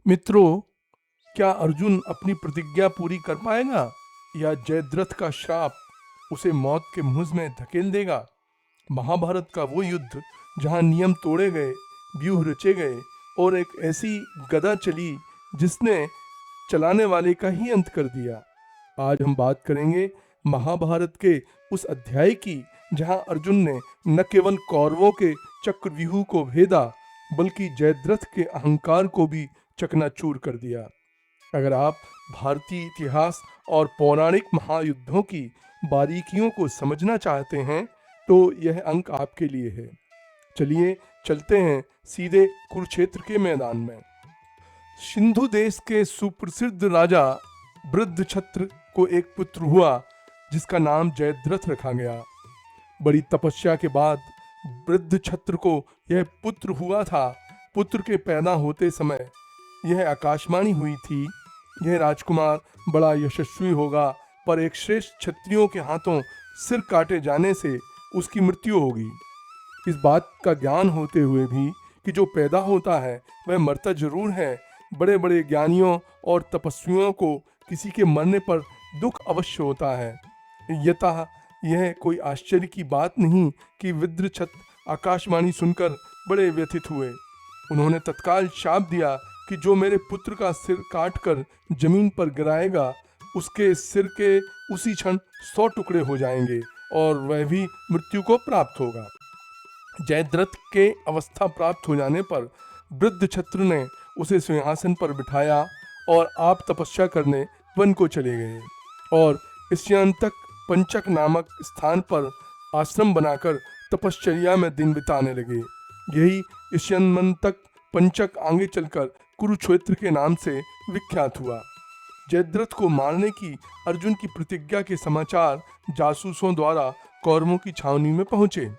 मित्रों, क्या अर्जुन अपनी प्रतिज्ञा पूरी कर पाएगा या जयद्रथ का श्राप उसे मौत के मुंह में धकेल देगा? महाभारत का वो युद्ध जहां नियम तोड़े गए, व्यूह रचे गए और एक ऐसी गदा चली जिसने चलाने वाले का ही अंत कर दिया। आज हम बात करेंगे महाभारत के उस अध्याय की जहां अर्जुन ने न केवल कौरवों के चक्रव्यूह को भेदा बल्कि जयद्रथ के अहंकार को भी चकनाचूर कर दिया। अगर आप भारतीय इतिहास और पौराणिक महायुद्धों की बारीकियों को समझना चाहते हैं तो यह अंक आपके लिए है। चलिए चलते हैं सीधे कुरुक्षेत्र के मैदान में। सिंधु देश के सुप्रसिद्ध राजा वृद्धछत्र को एक पुत्र हुआ जिसका नाम जयद्रथ रखा गया। बड़ी तपस्या के बाद वृद्धछत्र को यह पुत्र हुआ था। पुत्र के पैदा होते समय यह आकाशवाणी हुई थी, यह राजकुमार बड़ा यशस्वी होगा, पर एक श्रेष्ठ क्षत्रियों के हाथों सिर काटे जाने से उसकी मृत्यु होगी। इस बात का ज्ञान होते हुए भी कि जो पैदा होता है वह मरता जरूर है, बड़े बड़े ज्ञानियों और तपस्वियों को किसी के मरने पर दुख अवश्य होता है। यतः यह कोई आश्चर्य की बात नहीं कि वृद्धछत्र आकाशवाणी सुनकर बड़े व्यथित हुए। उन्होंने तत्काल शाप दिया कि जो मेरे पुत्र का सिर काटकर जमीन पर गिराएगा उसके सिर के उसी क्षण 100 टुकड़े हो जाएंगे और वह भी मृत्यु को प्राप्त होगा। जयद्रथ के अवस्था प्राप्त हो जाने पर वृद्धछत्र ने उसे सिंहासन पर बिठाया और आप तपस्या करने वन को चले गए और इष्यंतक पंचक नामक स्थान पर आश्रम बनाकर तपश्चर्या में दिन बिताने लगे। यही इष्यंतक पंचक आगे चलकर कुरुक्षेत्र के नाम से विख्यात हुआ। जयद्रथ को मारने की अर्जुन की प्रतिज्ञा के समाचार जासूसों द्वारा कौरवों की छावनी में पहुंचे।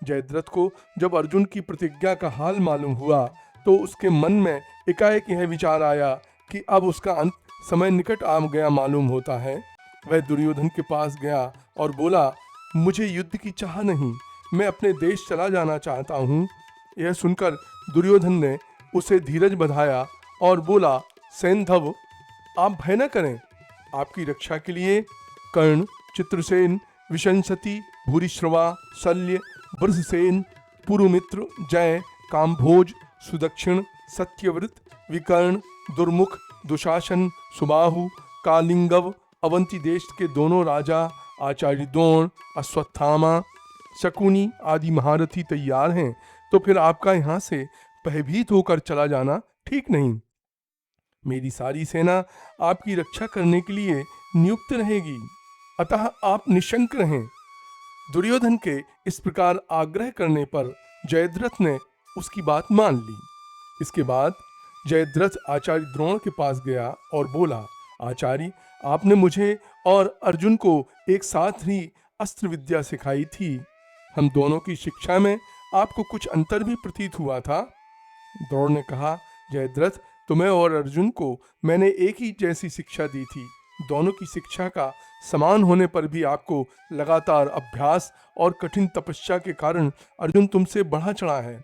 जयद्रथ को जब अर्जुन की प्रतिज्ञा का हाल मालूम हुआ तो उसके मन में एकाएक यह विचार आया कि अब उसका अंत समय निकट आ गया मालूम होता है। वह दुर्योधन के पास गया और बोला, मुझे युद्ध की चाह नहीं, मैं अपने देश चला जाना चाहता हूँ। यह सुनकर दुर्योधन ने उसे धीरज बधाया और बोला, सैंधव, आप भय न करें, आपकी रक्षा के लिए कर्ण, चित्रसेन, विशंसति, भूरिश्रवा, शल्य, वृषसेन, पुरुमित्र, जय, कामभोज, सुदक्षिण, सत्यव्रत, विकर्ण, दुर्मुख, दुशासन, सुबाहु, कालिंगव, अवंती देश के दोनों राजा आचार्य द्रोण, अश्वत्थामा, शकुनी आदि महारथी तैयार हैं, तो फिर आपका यहाँ से भयभीत होकर चला जाना ठीक नहीं। मेरी सारी सेना आपकी रक्षा करने के लिए नियुक्त रहेगी, अतः आप निशंक रहें। दुर्योधन के इस प्रकार आग्रह करने पर जयद्रथ ने उसकी बात मान ली। इसके बाद जयद्रथ आचार्य द्रोण के पास गया और बोला, आचार्य, आपने मुझे और अर्जुन को एक साथ ही अस्त्र विद्या सिखाई थी। हम दोनों की शिक्षा में आपको कुछ अंतर भी प्रतीत हुआ था। द्रोण ने कहा, जयद्रथ, तुम्हें और अर्जुन को मैंने एक ही जैसी शिक्षा दी थी। दोनों की शिक्षा का समान होने पर भी आपको लगातार अभ्यास और कठिन तपस्या के कारण अर्जुन तुमसे बढ़ा चढ़ा है,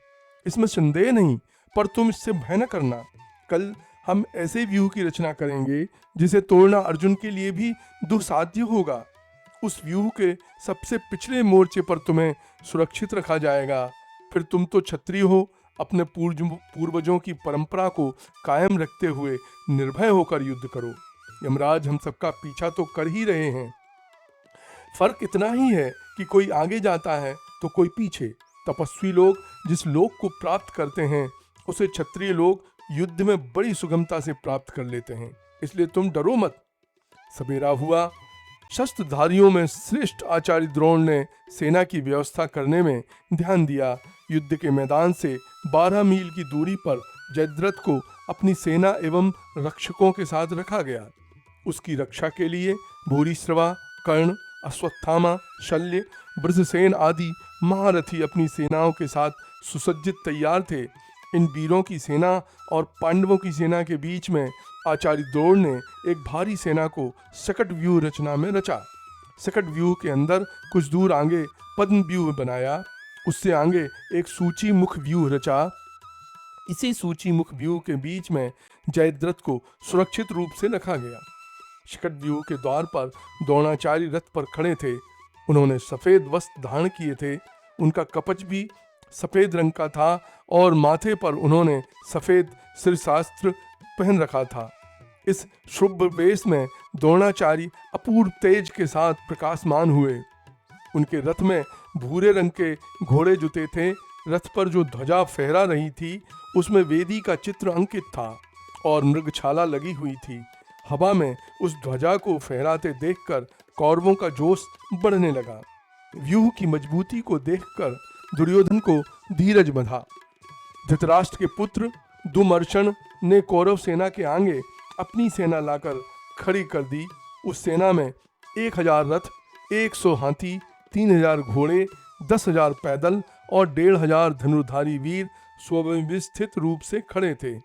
इसमें संदेह नहीं, पर तुम इससे भय न करना। कल हम ऐसे व्यूह की रचना करेंगे जिसे तोड़ना अर्जुन के लिए भी दुस्साध्य होगा। उस व्यूह के सबसे पिछले मोर्चे पर तुम्हें सुरक्षित रखा जाएगा। फिर तुम तो क्षत्रिय हो, अपने पूर्वजों की परंपरा को कायम रखते हुए निर्भय होकर युद्ध करो। यमराज हम सबका पीछा तो कर ही रहे हैं। फर्क इतना ही है कि कोई आगे जाता है तो कोई पीछे। तपस्वी लोग जिस लोक को प्राप्त करते हैं उसे क्षत्रिय लोग युद्ध में बड़ी सुगमता से प्राप्त कर लेते हैं, इसलिए तुम डरो मत। सवेरा हुआ। शस्त्रधारियों में श्रेष्ठ आचार्य द्रोण ने सेना की व्यवस्था करने में ध्यान दिया। युद्ध के मैदान से 12 मील की दूरी पर जयद्रथ को अपनी सेना एवं रक्षकों के साथ रखा गया। उसकी रक्षा के लिए भूरिश्रवा, कर्ण, अश्वत्थामा, शल्य, वृषसेन आदि महारथी अपनी सेनाओं के साथ सुसज्जित तैयार थे। इन वीरों की सेना और पांडवों की सेना के बीच में आचार्य द्रोण ने एक भारी सेना को सकट व्यूह रचना में रचा। सकट व्यूह के अंदर कुछ दूर आगे पद्म व्यूह बनाया, उससे आगे एक सूची मुख व्यूह रचा इसी सूची मुख व्यूह के बीच में जयद्रथ को सुरक्षित रूप से रखा गया। शिखर व्यूह के द्वार पर द्रोणाचार्य रथ पर खड़े थे। उन्होंने सफेद वस्त्र धारण किए थे। उनका कवच भी सफेद रंग का था और माथे पर उन्होंने सफेद सिरशास्त्र पहन रखा था। इस शुभ वेश में द्रोणाचार्य अपूर्व तेज के साथ प्रकाशमान हुए। उनके रथ में भूरे रंग के घोड़े जुते थे। रथ पर जो ध्वजा फहरा रही थी उसमें वेदी का चित्र अंकित था और मृगछाला लगी हुई थी। हवा में उस ध्वजा को फहराते देखकर कौरवों का जोश बढ़ने लगा। व्यूह की मजबूती को देखकर दुर्योधन को धीरज बंधा। धृतराष्ट्र के पुत्र दुमर्शन ने कौरव सेना के आगे अपनी सेना लाकर खड़ी कर दी। उस सेना में 1000 रथ, 100 हाथी, 3000 घोड़े, 10,000 पैदल और 1500 धनुर्धारी वीर सुव्यवस्थित रूप से खड़े थे।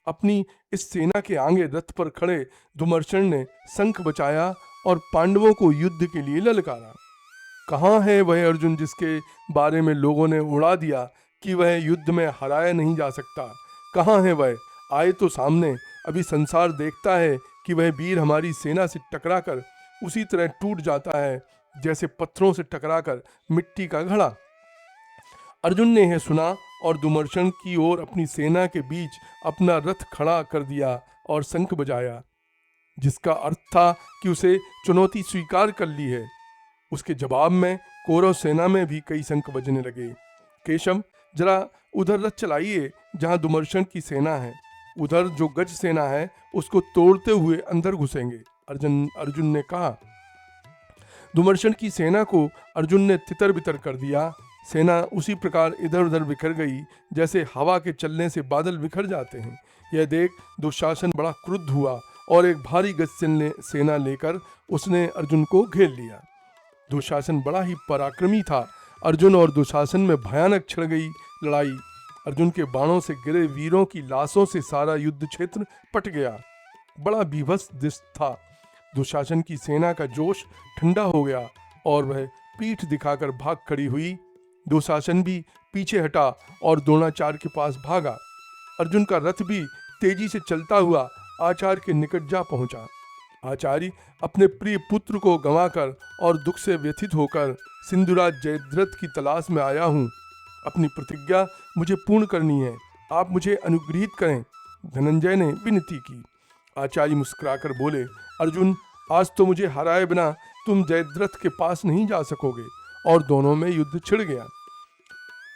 अपनी इस सेना के आगे रथ पर खड़े दुमर्शन ने शंख बजाया और पांडवों को युद्ध के लिए ललकारा। कहाँ है वह अर्जुन जिसके बारे में लोगों ने उड़ा दिया कि वह युद्ध में हराया नहीं जा सकता? कहाँ है वह? आए तो सामने। अभी संसार देखता है कि वह वीर हमारी सेना से टकराकर उसी तरह टूट जाता है जैसे पत्थरों से टकराकर मिट्टी का घड़ा। अर्जुन ने यह सुना और दुमर्शन की ओर अपनी सेना के बीच अपना रथ खड़ा कर दिया और शंख बजाया, जिसका अर्थ था कि उसे चुनौती स्वीकार कर ली है। उसके जवाब में कौरव सेना में भी कई शंख बजने लगे। केशव, जरा उधर रथ चलाइए जहां दुमर्शन की सेना है। उधर जो गज सेना है उसको तोड़ते हुए अंदर घुसेंगे, अर्जुन ने कहा। दुमर्शन की सेना को अर्जुन ने तितर बितर कर दिया। सेना उसी प्रकार इधर उधर बिखर गई जैसे हवा के चलने से बादल बिखर जाते हैं। यह देख दुशासन बड़ा क्रुद्ध हुआ और एक भारी गज सेना लेकर उसने अर्जुन को घेर लिया। दुशासन बड़ा ही पराक्रमी था। अर्जुन और दुशासन में भयानक छिड़ गई लड़ाई। अर्जुन के बाणों से गिरे वीरों की लाशों से सारा युद्ध क्षेत्र पट गया। बड़ा बीभत्स दृश्य था। दुशासन की सेना का जोश ठंडा हो गया और वह पीठ दिखाकर भाग खड़ी हुई। दुशासन भी पीछे हटा और द्रोणाचार्य के पास भागा। अर्जुन का रथ भी तेजी से चलता हुआ आचार्य के निकट जा पहुंचा। आचार्य, अपने प्रिय पुत्र को गंवाकर और दुख से व्यथित होकर सिंधुराज जयद्रथ की तलाश में आया हूँ। अपनी प्रतिज्ञा मुझे पूर्ण करनी है। आप मुझे अनुग्रहित करें, धनंजय ने विनती की। आचार्य मुस्कुराकर बोले, अर्जुन, आज तो मुझे हराए बिना तुम जयद्रथ के पास नहीं जा सकोगे। और दोनों में युद्ध छिड़ गया।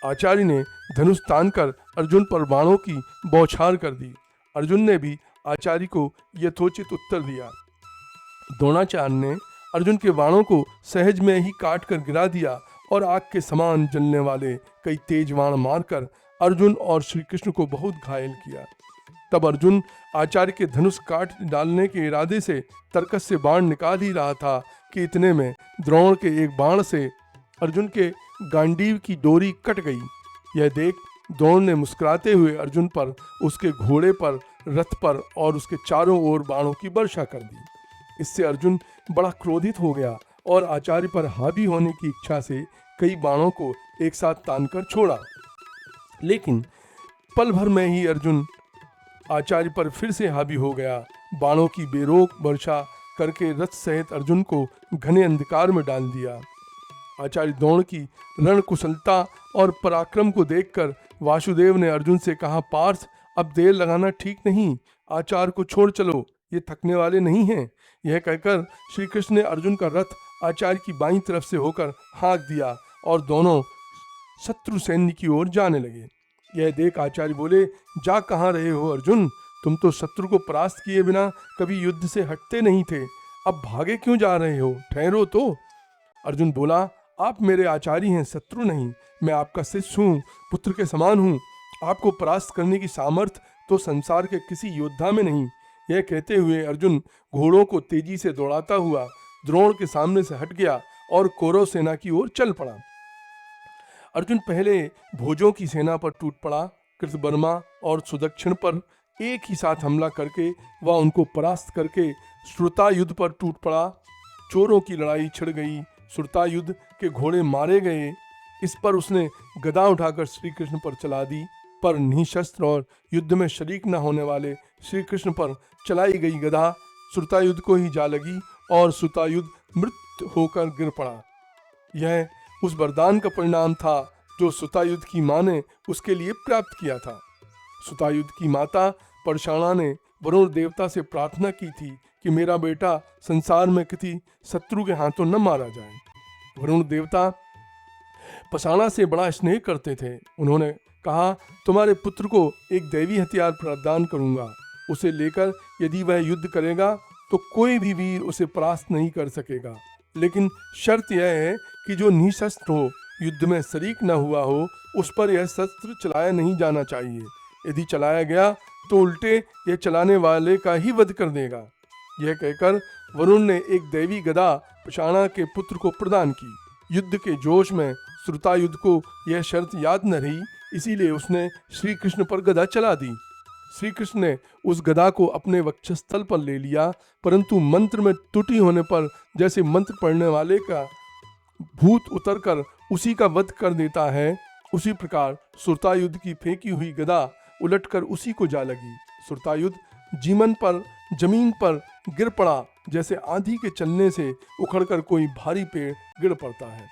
आचार्य ने धनुष तानकर अर्जुन पर बाणों की बौछार कर दी। अर्जुन ने भी आचार्य को यथोचित उत्तर दिया। द्रोणाचार्य ने अर्जुन के बाणों को सहज में ही काट कर गिरा दिया और आग के समान जलने वाले कई तेज बाण मारकर अर्जुन और श्री कृष्ण को बहुत घायल किया। तब अर्जुन आचार्य के धनुष काट डालने के इरादे से तरकस से बाण निकाल ही रहा था कि इतने में द्रोण के एक बाण से अर्जुन के गांडीव की डोरी कट गई। यह देख द्रोण ने मुस्कुराते हुए अर्जुन पर, उसके घोड़े पर, रथ पर और उसके चारों ओर बाणों की वर्षा कर दी। इससे अर्जुन बड़ा क्रोधित हो गया और आचार्य पर हावी होने की इच्छा से कई बाणों को एक साथ तानकर छोड़ा। लेकिन पल भर में ही अर्जुन आचार्य पर फिर से हावी हो गया। बाणों की बेरोक वर्षा करके रथ सहित अर्जुन को घने अंधकार में डाल दिया। आचार्य द्रोण की रण कुशलता और पराक्रम को देखकर वासुदेव ने अर्जुन से कहा, पार्थ, अब देर लगाना ठीक नहीं, आचार्य को छोड़ चलो, ये थकने वाले नहीं हैं। यह कहकर श्री कृष्ण ने अर्जुन का रथ आचार्य की बाईं तरफ से होकर हाँक दिया और दोनों शत्रु सैन्य की ओर जाने लगे। यह देख आचार्य बोले, जा कहाँ रहे हो अर्जुन? तुम तो शत्रु को परास्त किए बिना कभी युद्ध से हटते नहीं थे, अब भागे क्यों जा रहे हो? ठहरो तो। अर्जुन बोला, आप मेरे आचार्य हैं, शत्रु नहीं। मैं आपका शिष्य हूँ, पुत्र के समान हूँ। आपको परास्त करने की सामर्थ्य तो संसार के किसी योद्धा में नहीं। यह कहते हुए अर्जुन घोड़ों को तेजी से दौड़ाता हुआ द्रोण के सामने से हट गया और कौरव सेना की ओर चल पड़ा। अर्जुन पहले भोजों की सेना पर टूट पड़ा। कृतवर्मा और सुदक्षिण पर एक ही साथ हमला करके वह उनको परास्त करके श्रुतायुध पर टूट पड़ा। चोरों की लड़ाई छिड़ गई। श्रुतायुध के घोड़े मारे गए। इस पर उसने गदा उठाकर श्री कृष्ण पर चला दी। पर निशस्त्र और युद्ध में शरीक न होने वाले श्री कृष्ण पर चलाई गई गदा श्रुतायुध को ही जा लगी और श्रुतायुध मृत होकर गिर पड़ा। यह उस वरदान का परिणाम था जो श्रुतायुध की मां ने उसके लिए प्राप्त किया था। श्रुतायुध की माता परशाणा ने वरुण देवता से प्रार्थना की थी कि मेरा बेटा संसार में किसी शत्रु के हाथों न मारा जाए। वरुण देवता पशाणा से बड़ा स्नेह करते थे। उन्होंने कहा, तुम्हारे पुत्र को एक दैवी हथियार प्रदान करूंगा। उसे लेकर यदि वह युद्ध करेगा तो कोई भी वीर उसे परास्त नहीं कर सकेगा, लेकिन शर्त यह है कि जो निशस्त्र हो, युद्ध में शरीक न हुआ हो, उस पर यह शस्त्र चलाया नहीं जाना चाहिए। यदि चलाया गया तो उल्टे यह चलाने वाले का ही वध कर देगा। यह कहकर वरुण ने एक दैवी गदा पशाणा के पुत्र को प्रदान की। युद्ध के जोश में श्रुतायुध को यह शर्त याद न रही, इसीलिए उसने श्री कृष्ण पर गदा चला दी। श्री कृष्ण ने उस गदा को अपने वक्षस्थल पर ले लिया, परंतु मंत्र में त्रुटि होने पर जैसे मंत्र पढ़ने वाले का भूत उतरकर उसी का वध कर देता है, उसी प्रकार श्रुतायुध की फेंकी हुई गदा उलटकर उसी को जा लगी। श्रुतायुध जीवन पर जमीन पर गिर पड़ा, जैसे आंधी के चलने से उखड़कर कोई भारी पेड़ गिर पड़ता है।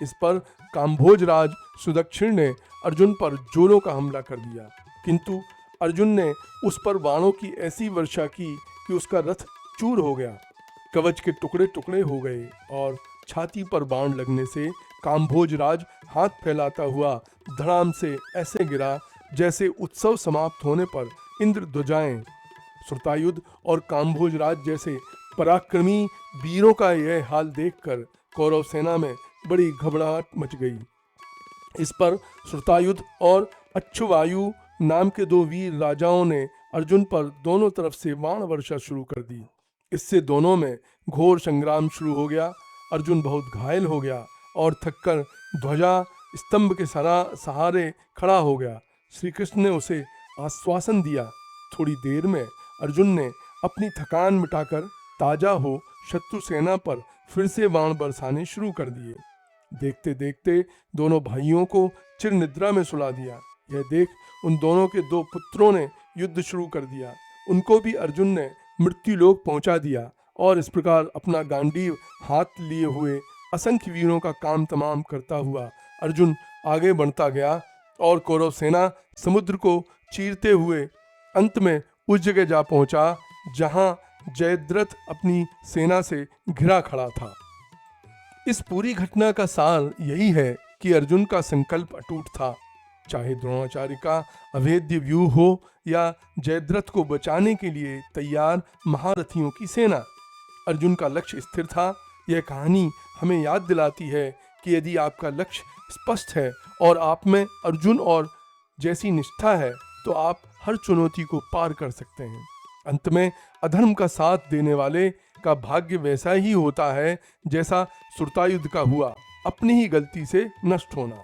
इस पर काम्भोज राज सुदक्षिण ने अर्जुन पर जोरों का हमला कर दिया, किंतु अर्जुन ने उस पर बाणों की ऐसी वर्षा की कि उसका रथ चूर हो गया, कवच के टुकड़े टुकड़े हो गए और छाती पर बाण लगने से काम्भोज राज हाथ फैलाता हुआ धड़ाम से ऐसे गिरा जैसे उत्सव समाप्त होने पर इंद्र ध्वजाएं। श्रुतायुध और काम्भोज राज जैसे पराक्रमी वीरों का यह हाल देखकर कौरव सेना में बड़ी घबराहट मच गई। इस पर श्रुतायुध और अक्षुवायु नाम के दो वीर राजाओं ने अर्जुन पर दोनों तरफ से बाण वर्षा शुरू कर दी। इससे दोनों में घोर संग्राम शुरू हो गया। अर्जुन बहुत घायल हो गया और थककर ध्वजा स्तंभ के सहारे खड़ा हो गया। श्री कृष्ण ने उसे आश्वासन दिया। थोड़ी देर में अर्जुन ने अपनी थकान मिटाकर ताजा हो शत्रु सेना पर फिर से बाण बरसाने शुरू कर दिए। देखते देखते दोनों भाइयों को चिर निद्रा में सुला दिया। यह देख उन दोनों के दो पुत्रों ने युद्ध शुरू कर दिया। उनको भी अर्जुन ने मृत्युलोक पहुंचा दिया और इस प्रकार अपना गांडीव हाथ लिए हुए असंख्य वीरों का काम तमाम करता हुआ अर्जुन आगे बढ़ता गया और कौरव सेना समुद्र को चीरते हुए अंत में उस जगह जा पहुंचा जहां जयद्रथ अपनी सेना से घिरा खड़ा था। इस पूरी घटना का सार यही है कि अर्जुन का संकल्प अटूट था। चाहे द्रोणाचार्य का अभेद्य व्यूह हो या जयद्रथ को बचाने के लिए तैयार महारथियों की सेना, अर्जुन का लक्ष्य स्थिर था। यह कहानी हमें याद दिलाती है कि यदि आपका लक्ष्य स्पष्ट है और आप में अर्जुन और जैसी निष्ठा है तो आप हर चुनौती को पार कर सकते हैं। अंत में अधर्म का साथ देने वाले का भाग्य वैसा ही होता है जैसा श्रुतायुध का हुआ, अपनी ही गलती से नष्ट होना।